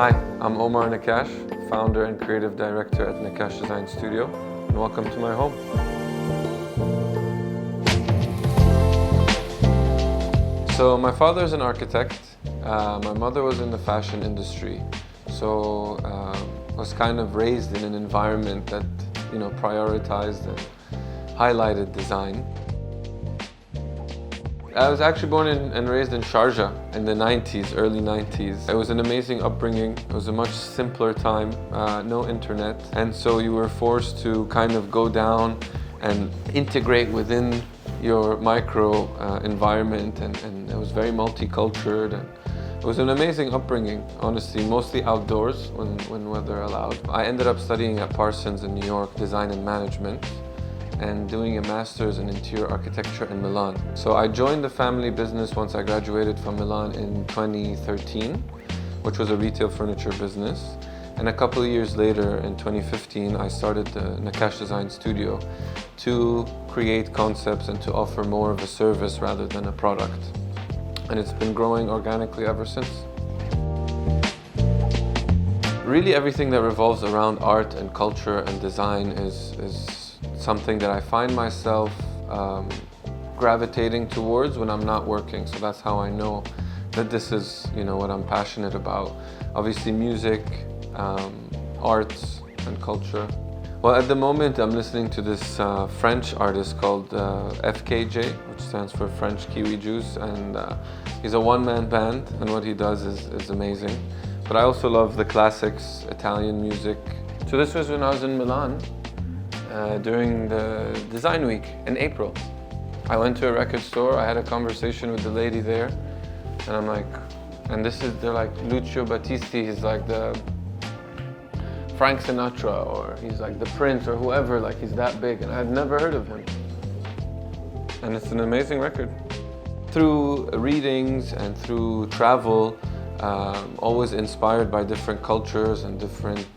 Hi, I'm Omar Nakkash, founder and creative director at Nakkash Design Studio, and welcome to my home. So my father is an architect. My mother was in the fashion industry, so was kind of raised in an environment that prioritized and highlighted design. I was actually born and raised in Sharjah in the 90s, early 90s. It was an amazing upbringing. It was a much simpler time, no internet. And so you were forced to kind of go down and integrate within your micro environment, and it was very multicultural. And it was an amazing upbringing, honestly, mostly outdoors when weather allowed. I ended up studying at Parsons in New York, design and management, and doing a master's in interior architecture in Milan. So I joined the family business once I graduated from Milan in 2013, which was a retail furniture business. And a couple of years later, in 2015, I started the Nakkash Design Studio to create concepts and to offer more of a service rather than a product. And it's been growing organically ever since. Really everything that revolves around art and culture and design is something that I find myself gravitating towards when I'm not working. So that's how I know that this is, what I'm passionate about. Obviously music, arts and culture. Well, at the moment I'm listening to this French artist called FKJ, which stands for French Kiwi Juice, and he's a one-man band, and what he does is amazing. But I also love the classics, Italian music. So this was when I was in Milan. During the design week in April. I went to a record store, I had a conversation with the lady there, and I'm like, they're like, Lucio Battisti, he's like the Frank Sinatra, or he's like the Prince, or whoever, like he's that big, and I had never heard of him. And it's an amazing record. Through readings and through travel, always inspired by different cultures and different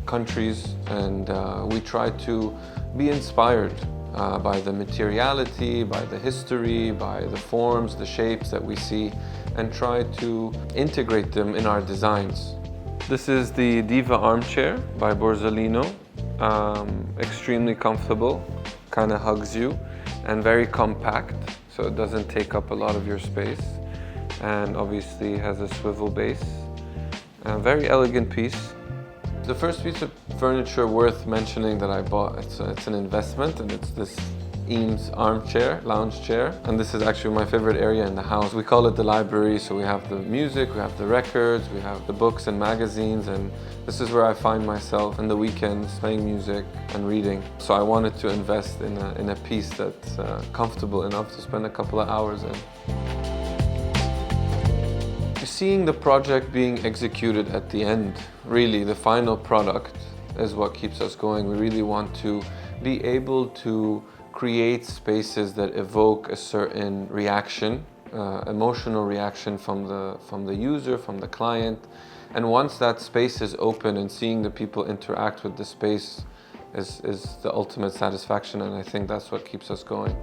countries, and we try to be inspired by the materiality, by the history, by the forms, the shapes that we see, and try to integrate them in our designs. This is the Diva armchair by Borzolino. Extremely comfortable, kind of hugs you, and very compact, so it doesn't take up a lot of your space, and obviously has a swivel base. A very elegant piece. The first piece of furniture worth mentioning that I bought, it's an investment, and it's this Eames armchair, lounge chair. And this is actually my favorite area in the house. We call it the library, so we have the music, we have the records, we have the books and magazines, and this is where I find myself in the weekends playing music and reading. So I wanted to invest in a piece that's comfortable enough to spend a couple of hours in. Seeing the project being executed at the end, really the final product, is what keeps us going. We really want to be able to create spaces that evoke a certain reaction, emotional reaction from the user, from the client. And once that space is open and seeing the people interact with the space is the ultimate satisfaction, and I think that's what keeps us going.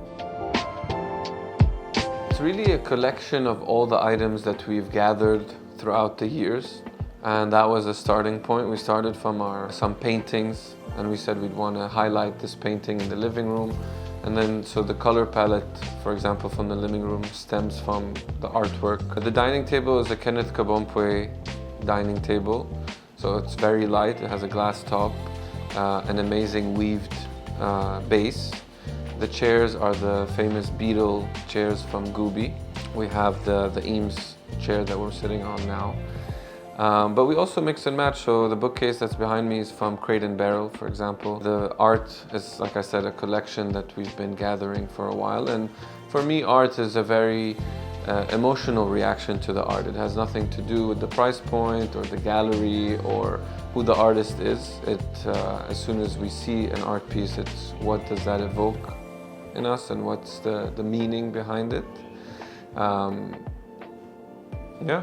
It's really a collection of all the items that we've gathered throughout the years, and that was a starting point. We started from some paintings, and we said we'd want to highlight this painting in the living room, and then so the color palette, for example, from the living room stems from the artwork. The dining table is a Kenneth Kabompwe dining table, so it's very light. It has a glass top, an amazing weaved base. The chairs are the famous beetle chairs from Gooby. We have the Eames chair that we're sitting on now. But we also mix and match, so the bookcase that's behind me is from Crate and Barrel, for example. The art is, like I said, a collection that we've been gathering for a while. And for me, art is a very emotional reaction to the art. It has nothing to do with the price point or the gallery or who the artist is. As soon as we see an art piece, it's what does that evoke in us and what's the meaning behind it. Yeah.